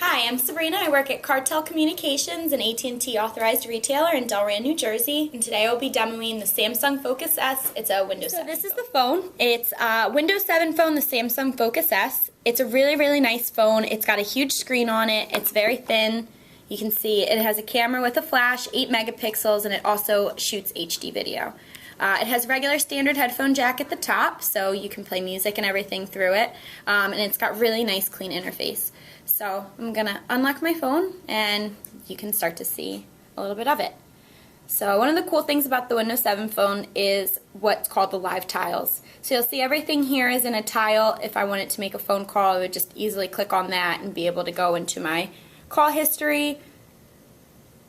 Hi, I'm Sabrina. I work at Car-Tel Communications, an AT&T authorized retailer in Delran, New Jersey. And today I'll be demoing the Samsung Focus S. It's a Windows 7 So this is the phone. It's a Windows 7 phone, the Samsung Focus S. It's a really nice phone. It's got a huge screen on it. It's very thin. You can see it has a camera with a flash, 8 megapixels, and it also shoots HD video. It has regular standard headphone jack at the top, so you can play music and everything through it. And it's got really nice clean interface. So I'm going to unlock my phone and you can start to see a little bit of it. So one of the cool things about the Windows 7 phone is what's called the live tiles. So you'll see everything here is in a tile. If I wanted to make a phone call, I would just easily click on that and be able to go into my call history.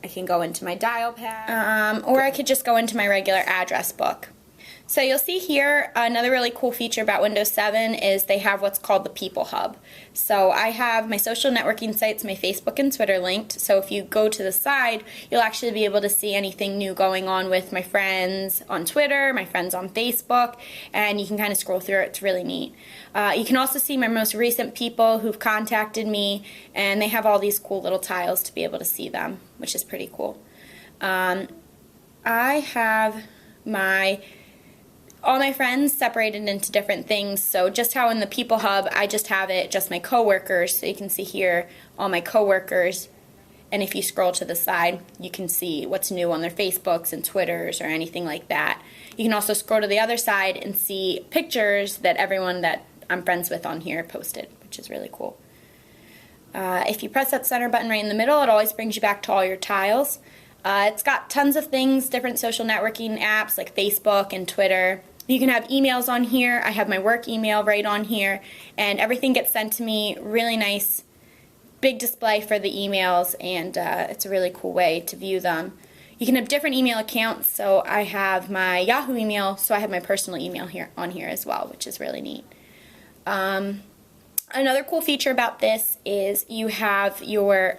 I can go into my dial pad, or I could just go into my regular address book. So you'll see here another really cool feature about Windows 7 is they have what's called the People Hub. So I have my social networking sites, my Facebook and Twitter linked. So if you go to the side, you'll actually be able to see anything new going on with my friends on Twitter, my friends on Facebook, and you can kind of scroll through it. It's really neat. You can also see my most recent people who've contacted me, and they have all these cool little tiles to be able to see them, which is pretty cool. I have all my friends separated into different things, so just how in the People Hub I just have it just my coworkers, so you can see here all my coworkers, and if you scroll to the side you can see what's new on their Facebooks and Twitters or anything like that. You can also scroll to the other side and see pictures that everyone that I'm friends with on here posted, which is really cool. If you press that center button right in the middle, it always brings you back to all your tiles. It's got tons of things, different social networking apps like Facebook and Twitter. You can have emails on here. I have my work email right on here, and everything gets sent to me. Really nice, big display for the emails, and it's a really cool way to view them. You can have different email accounts, so I have my Yahoo email, so I have my personal email here on here as well, which is really neat. Another cool feature about this is you have your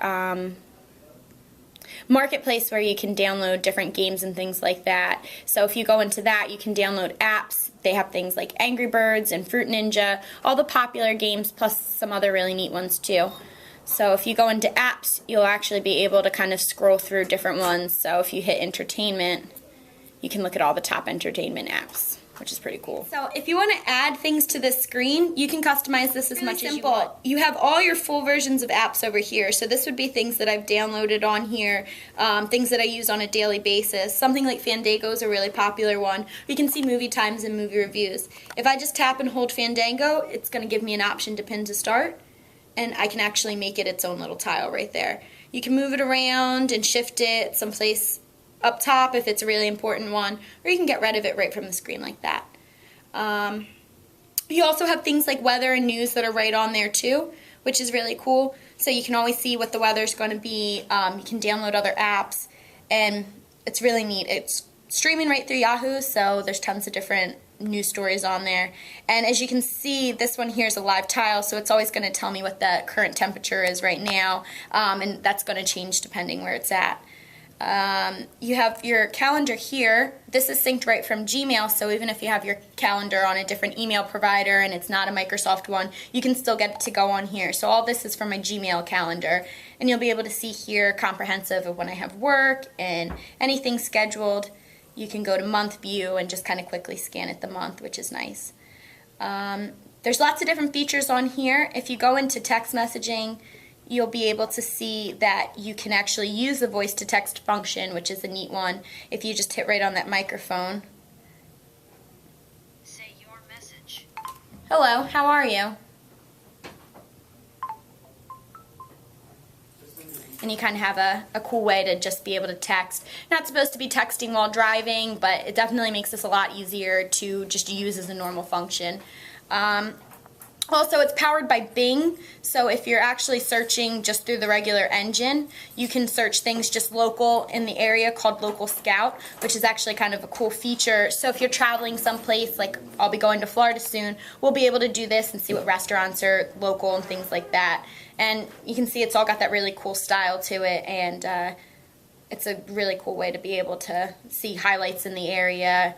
marketplace where you can download different games and things like that. So if you go into that, you can download apps. They have things like Angry Birds and Fruit Ninja, all the popular games, plus some other really neat ones too. So if you go into apps, you'll actually be able to kind of scroll through different ones. So if you hit entertainment, you can look at all the top entertainment apps, which is pretty cool. So if you want to add things to this screen, you can customize this as much as you want. You have all your full versions of apps over here. So this would be things that I've downloaded on here, things that I use on a daily basis. Something like Fandango is a really popular one. You can see movie times and movie reviews. If I just tap and hold Fandango, it's going to give me an option to pin to start, and I can actually make it its own little tile right there. You can move it around and shift it someplace up top if it's a really important one, or you can get rid of it right from the screen like that. You also have things like weather and news that are right on there too, which is really cool. So you can always see what the weather's going to be. You can download other apps, and it's really neat. It's streaming right through Yahoo, so there's tons of different news stories on there. And as you can see, this one here is a live tile, so it's always going to tell me what the current temperature is right now, and that's going to change depending where it's at. You have your calendar here. This is synced right from Gmail, so even if you have your calendar on a different email provider and it's not a Microsoft one, you can still get it to go on here. So all this is from my Gmail calendar, and you'll be able to see here comprehensive of when I have work and anything scheduled. You can go to month view and just kind of quickly scan at the month, which is nice. There's lots of different features on here. If you go into text messaging, you'll be able to see that you can actually use the voice-to-text function, which is a neat one, if you just hit right on that microphone. Say your message. Hello, how are you? And you kind of have a cool way to just be able to text. Not supposed to be texting while driving, but it definitely makes this a lot easier to just use as a normal function. Also, it's powered by Bing, so if you're actually searching just through the regular engine, you can search things just local in the area called Local Scout, which is actually kind of a cool feature. So if you're traveling someplace, like I'll be going to Florida soon, we'll be able to do this and see what restaurants are local and things like that. And you can see it's all got that really cool style to it, and it's a really cool way to be able to see highlights in the area,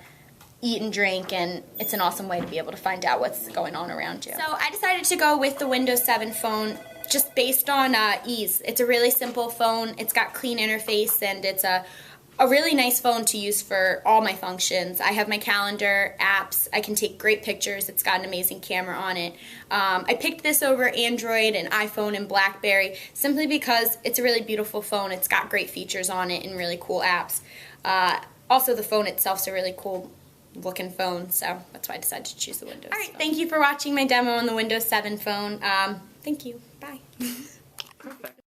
eat and drink, and it's an awesome way to be able to find out what's going on around you. So I decided to go with the Windows 7 phone just based on ease. It's a really simple phone. It's got clean interface, and it's a really nice phone to use for all my functions. I have my calendar, apps, I can take great pictures, it's got an amazing camera on it. I picked this over Android and iPhone and BlackBerry simply because it's a really beautiful phone. It's got great features on it and really cool apps. Also, the phone itself is a really cool looking phone, so that's why I decided to choose the Windows. Alright, phone. Thank you for watching my demo on the Windows 7 phone. Thank you. Bye. Perfect.